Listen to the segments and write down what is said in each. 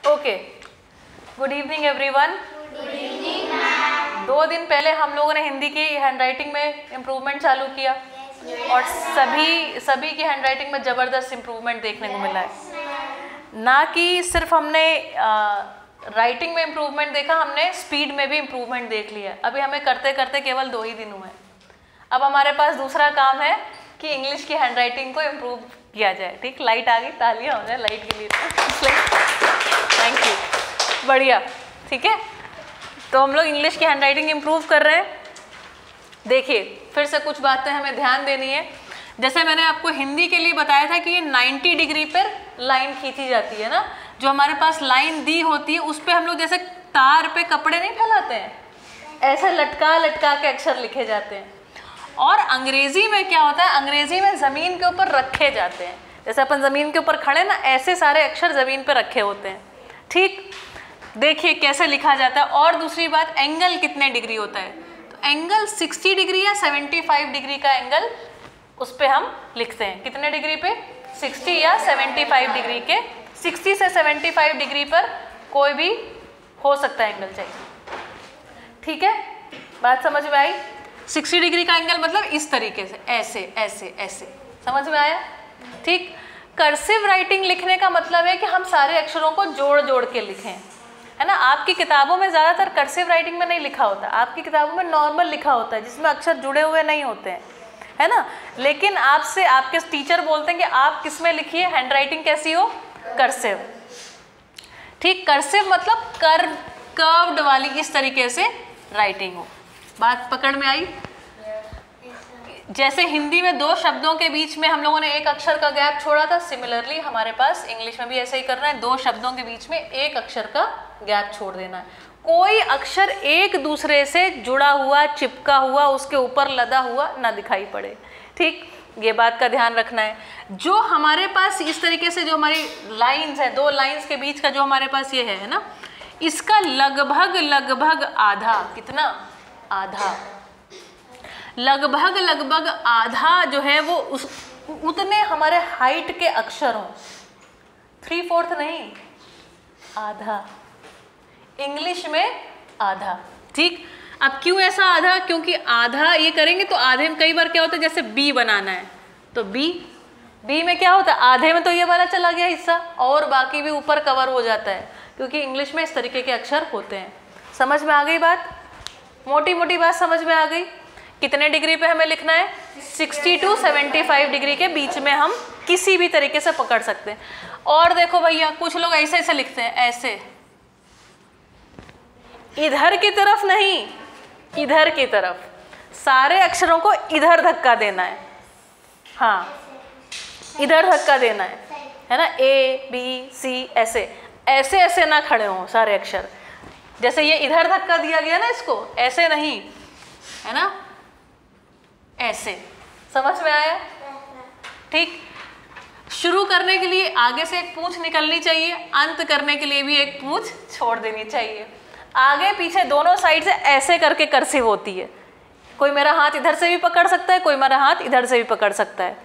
Okay, good evening everyone. Good evening ma'am. 2 दिन पहले हम लोगों ने हिंदी की हैंडराइटिंग में इम्प्रूवमेंट चालू किया और सभी की हैंडराइटिंग में ज़बरदस्त इम्प्रूवमेंट देखने को मिला है। ना कि सिर्फ हमने राइटिंग में इम्प्रूवमेंट देखा, हमने स्पीड में भी इम्प्रूवमेंट देख लिया। अभी हमें करते करते केवल 2 ही दिन हुए। अब हमारे पास दूसरा काम है कि इंग्लिश की हैंडराइटिंग को इम्प्रूव किया जाए। ठीक, लाइट आ गई, तालियां हो जाए लाइट के लिए। थैंक यू, बढ़िया। ठीक है, तो हम लोग इंग्लिश की हैंडराइटिंग इम्प्रूव कर रहे हैं। देखिए, फिर से कुछ बातें हमें ध्यान देनी है। जैसे मैंने आपको हिंदी के लिए बताया था कि ये 90 डिग्री पर लाइन खींची जाती है ना। जो हमारे पास लाइन दी होती है उस पर हम लोग जैसे तार पे कपड़े नहीं फैलाते हैं, ऐसे लटका लटका के अक्षर लिखे जाते हैं। और अंग्रेजी में क्या होता है, अंग्रेजी में ज़मीन के ऊपर रखे जाते हैं। जैसे अपन ज़मीन के ऊपर खड़े ना, ऐसे सारे अक्षर ज़मीन पे रखे होते हैं। ठीक, देखिए कैसे लिखा जाता है। और दूसरी बात, एंगल कितने डिग्री होता है, तो एंगल 60 डिग्री या 75 डिग्री का एंगल उस पर हम लिखते हैं। कितने डिग्री पे, 60 या 75 डिग्री के। 60 से 75 डिग्री पर कोई भी हो सकता है एंगल चाहिए। ठीक है, बात समझ में आई। 60 डिग्री का एंगल मतलब इस तरीके से, ऐसे ऐसे ऐसे, समझ में आया। ठीक, कर्सिव राइटिंग लिखने का मतलब है कि हम सारे अक्षरों को जोड़ जोड़ के लिखें, है ना। आपकी किताबों में ज़्यादातर कर्सिव राइटिंग में नहीं लिखा होता, आपकी किताबों में नॉर्मल लिखा होता है जिसमें अक्षर जुड़े हुए नहीं होते हैं, है ना। लेकिन आपसे आपके टीचर बोलते हैं कि आप किस में लिखिए, हैंडराइटिंग कैसी हो, कर्सिव। ठीक, कर्सिव मतलब कर्व्ड वाली इस तरीके से राइटिंग हो। बात पकड़ में आई। जैसे हिंदी में 2 शब्दों के बीच में हम लोगों ने एक अक्षर का गैप छोड़ा था, सिमिलरली हमारे पास इंग्लिश में भी ऐसे ही करना है। 2 शब्दों के बीच में एक अक्षर का गैप छोड़ देना है। कोई अक्षर एक दूसरे से जुड़ा हुआ, चिपका हुआ, उसके ऊपर लदा हुआ ना दिखाई पड़े। ठीक, ये बात का ध्यान रखना है। जो हमारे पास इस तरीके से जो हमारी लाइंस है, 2 लाइंस के बीच का जो हमारे पास ये है ना, इसका लगभग आधा, कितना, आधा, लगभग आधा जो है वो उतने हमारे हाइट के अक्षर हों। 3/4 नहीं, आधा। इंग्लिश में आधा। ठीक, अब क्यों ऐसा आधा, क्योंकि आधा ये करेंगे तो आधे में कई बार क्या होता है, जैसे बी बनाना है तो बी में क्या होता है, आधे में तो ये वाला चला गया हिस्सा और बाकी भी ऊपर कवर हो जाता है, क्योंकि इंग्लिश में इस तरीके के अक्षर होते हैं। समझ में आ गई बात, मोटी मोटी बात समझ में आ गई। कितने डिग्री पे हमें लिखना है, 60 to 75 डिग्री के बीच में हम किसी भी तरीके से पकड़ सकते हैं। और देखो भैया, कुछ लोग ऐसे ऐसे लिखते हैं, ऐसे, इधर की तरफ नहीं, इधर की तरफ। सारे अक्षरों को इधर धक्का देना है। हाँ, इधर धक्का देना है ना। A B C ऐसे ऐसे ऐसे ना खड़े हों सारे अक्षर। जैसे ये इधर धक्का दिया गया ना, इसको ऐसे नहीं, है ना, ऐसे। समझ में आया। ठीक, शुरू करने के लिए आगे से एक पूंछ निकलनी चाहिए, अंत करने के लिए भी एक पूंछ छोड़ देनी चाहिए। आगे पीछे दोनों साइड से ऐसे करके कर्सिव होती है। कोई मेरा हाथ इधर से भी पकड़ सकता है, कोई मेरा हाथ इधर से भी पकड़ सकता है।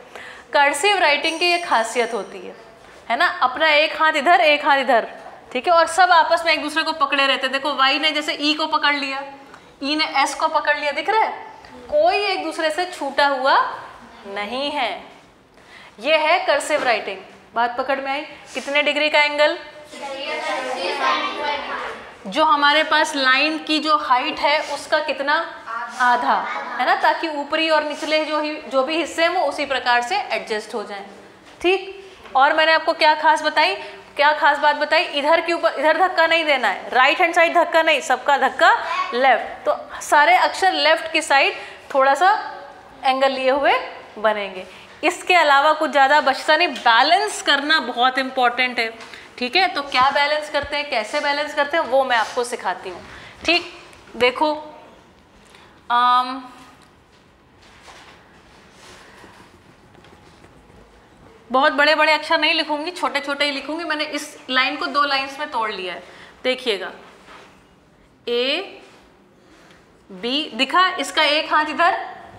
कर्सिव राइटिंग की ये खासियत होती है ना। अपना एक हाथ इधर, एक हाथ इधर, ठीक है, और सब आपस में एक दूसरे को पकड़े रहते हैं। देखो, वाई ने जैसे ई को पकड़ लिया, ई ने एस को पकड़ लिया, दिख रहा है, कोई एक दूसरे से छूटा हुआ नहीं है। ये है कर्सिव राइटिंग। बात पकड़ में आई। कितने डिग्री का एंगल, जो हमारे पास लाइन की जो हाइट है उसका कितना, आधा, है ना, ताकि ऊपरी और निचले जो भी हिस्से हैं वो उसी प्रकार से एडजस्ट हो जाएं। ठीक, और मैंने आपको क्या खास बात बताई, इधर के ऊपर इधर धक्का नहीं देना है, राइट हैंड साइड धक्का नहीं, सबका धक्का लेफ्ट। तो सारे अक्षर लेफ्ट की साइड थोड़ा सा एंगल लिए हुए बनेंगे। इसके अलावा कुछ ज़्यादा बचता नहीं। बैलेंस करना बहुत इंपॉर्टेंट है। ठीक है, तो क्या बैलेंस करते हैं, कैसे बैलेंस करते हैं, वो मैं आपको सिखाती हूँ। ठीक, देखो, बहुत बड़े बड़े अक्षर नहीं लिखूंगी, छोटे छोटे ही लिखूंगी। मैंने इस लाइन को 2 लाइंस में तोड़ लिया है। देखिएगा, A B दिखा, इसका एक हाथ इधर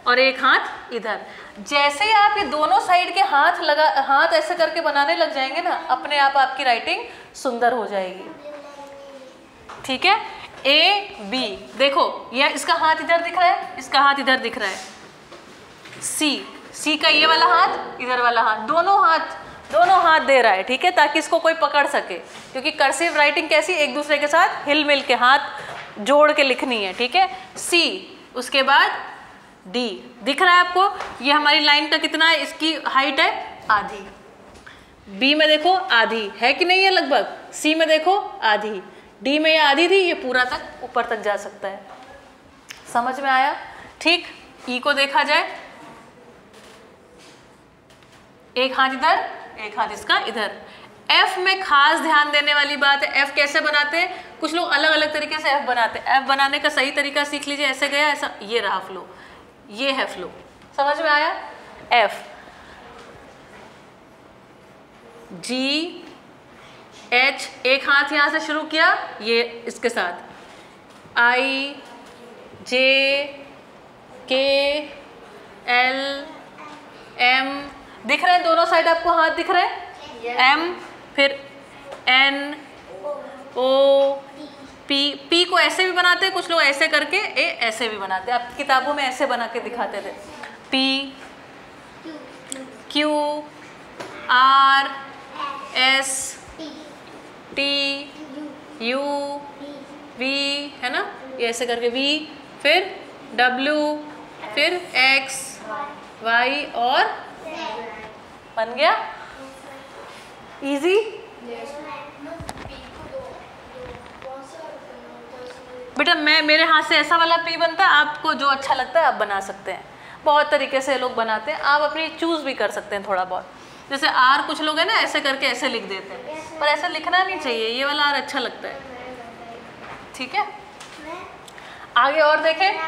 और एक हाथ इधर। जैसे ही आप ये दोनों साइड के हाथ ऐसे करके बनाने लग जाएंगे ना, अपने आप आपकी राइटिंग सुंदर हो जाएगी। ठीक है, ए बी, देखो यह इसका हाथ इधर दिख रहा है, इसका हाथ इधर दिख रहा है। सी का ये वाला हाथ, इधर वाला हाथ, दोनों हाथ दे रहा है। ठीक है, ताकि इसको कोई पकड़ सके, क्योंकि कर्सिव राइटिंग कैसी, एक दूसरे के साथ हिल मिल के हाथ जोड़ के लिखनी है। ठीक है, सी, उसके बाद डी, दिख रहा है आपको, ये हमारी लाइन का कितना है, इसकी हाइट है आधी। बी में देखो आधी है कि नहीं है लगभग, सी में देखो आधी, डी में ये आधी थी, ये पूरा तक ऊपर तक जा सकता है। समझ में आया? ठीक, ई को देखा जाए, एक हाथ इधर, एक हाथ इसका इधर। एफ में खास ध्यान देने वाली बात है, एफ कैसे बनाते हैं, कुछ लोग अलग अलग तरीके से एफ बनाते हैं। एफ बनाने का सही तरीका सीख लीजिए, ऐसे गया, ऐसा, ये रहा फ्लो, ये है फ्लो। समझ में आया? एफ, जी, एच, एक हाथ यहां से शुरू किया, ये इसके साथ, आई, जे, के, एल, एम, दिख रहे हैं दोनों साइड आपको हाथ दिख रहे हैं, एम, फिर एन, ओ, पी। पी को ऐसे भी बनाते हैं कुछ लोग, ऐसे करके, ए ऐसे भी बनाते हैं, आपकी किताबों में ऐसे बना के दिखाते थे। P, Q, R, S, T, U, V, है ना, ये ऐसे करके वी, फिर डब्ल्यू, फिर एक्स, वाई और बन गया। इजी बेटा, मेरे हाथ से ऐसा वाला पी बनता है, आपको जो अच्छा लगता है आप बना सकते हैं। बहुत तरीके से लोग बनाते हैं, आप अपनी चूज भी कर सकते हैं थोड़ा बहुत। जैसे आर कुछ लोग है ना ऐसे करके ऐसे लिख देते हैं, पर ऐसा लिखना नहीं चाहिए, ये वाला आर अच्छा लगता है। ठीक है, आगे और देखें।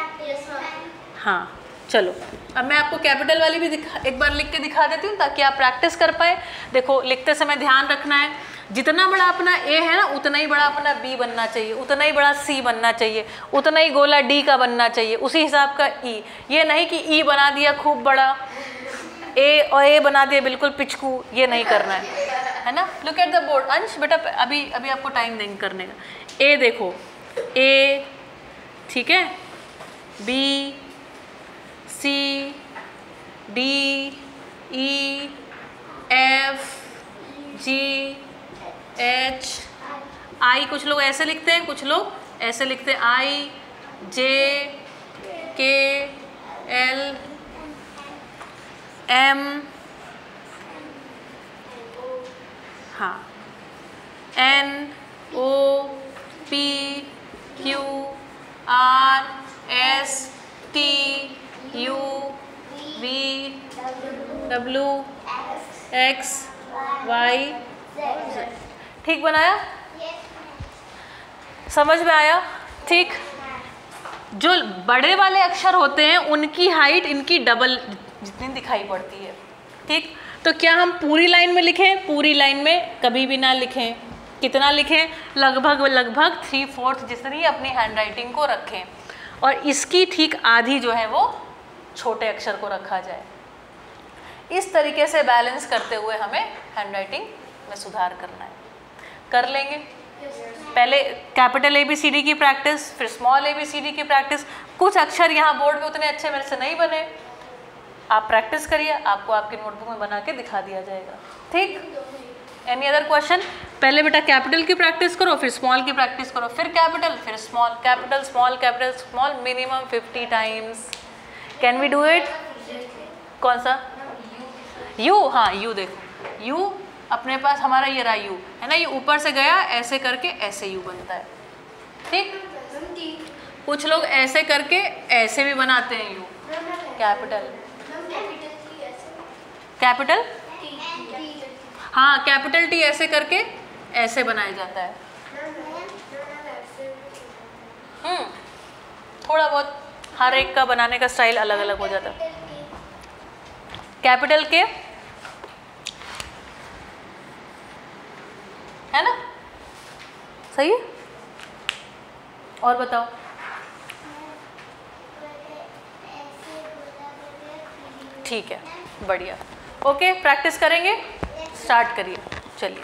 हाँ चलो, अब मैं आपको कैपिटल वाली भी एक बार लिख के दिखा देती हूँ ताकि आप प्रैक्टिस कर पाए। देखो लिखते समय ध्यान रखना है, जितना बड़ा अपना ए है ना उतना ही बड़ा अपना बी बनना चाहिए, उतना ही बड़ा सी बनना चाहिए, उतना ही गोला डी का बनना चाहिए, उसी हिसाब का ई। ये नहीं कि ई बना दिया खूब बड़ा, ए और ए बना दिया बिल्कुल पिचकू, ये नहीं करना है ना। Look at the board. अंश बेटा अभी आपको टाइम देंगे करने का। ए देखो, ए, ठीक है, बी, सी, डी, ई, एफ, जी, एच, आई। कुछ लोग ऐसे लिखते हैं, कुछ लोग ऐसे लिखते हैं, I, J, K, L, M, हाँ, N, O, P, Q, R, S, T, U, V, W, X, Y. ठीक बनाया? समझ में आया? ठीक। जो बड़े वाले अक्षर होते हैं उनकी हाइट इनकी डबल जितनी दिखाई पड़ती है। ठीक, तो क्या हम पूरी लाइन में लिखें? पूरी लाइन में कभी भी ना लिखें। कितना लिखें? लगभग 3/4 जितनी अपनी हैंडराइटिंग को रखें, और इसकी ठीक आधी जो है वो छोटे अक्षर को रखा जाए। इस तरीके से बैलेंस करते हुए हमें हैंडराइटिंग में सुधार करना है। कर लेंगे? पहले कैपिटल ABCD की प्रैक्टिस, फिर स्मॉल ABCD की प्रैक्टिस। कुछ अक्षर यहाँ बोर्ड पे उतने अच्छे मेरे से नहीं बने, आप प्रैक्टिस करिए, आपको आपकी नोटबुक में बना के दिखा दिया जाएगा। ठीक, एनी अदर क्वेश्चन? पहले बेटा कैपिटल की प्रैक्टिस करो, फिर स्मॉल की प्रैक्टिस करो, फिर कैपिटल, फिर small, capital small minimum 50 times. Can we do it? कौन सा? यू, हाँ यू देखो, यू अपने पास हमारा ये रहा यू है ना, ये ऊपर से गया ऐसे करके ऐसे यू बनता है। ठीक, कुछ लोग ऐसे करके ऐसे भी बनाते हैं यू, कैपिटल, कैपिटल, हाँ कैपिटल टी ऐसे करके ऐसे बनाया जाता है। थोड़ा बहुत हर एक का बनाने का स्टाइल अलग अलग हो जाता है। कैपिटल के है ना, सही है? और बताओ। ठीक है, बढ़िया। ओके, प्रैक्टिस करेंगे, स्टार्ट करिए, चलिए।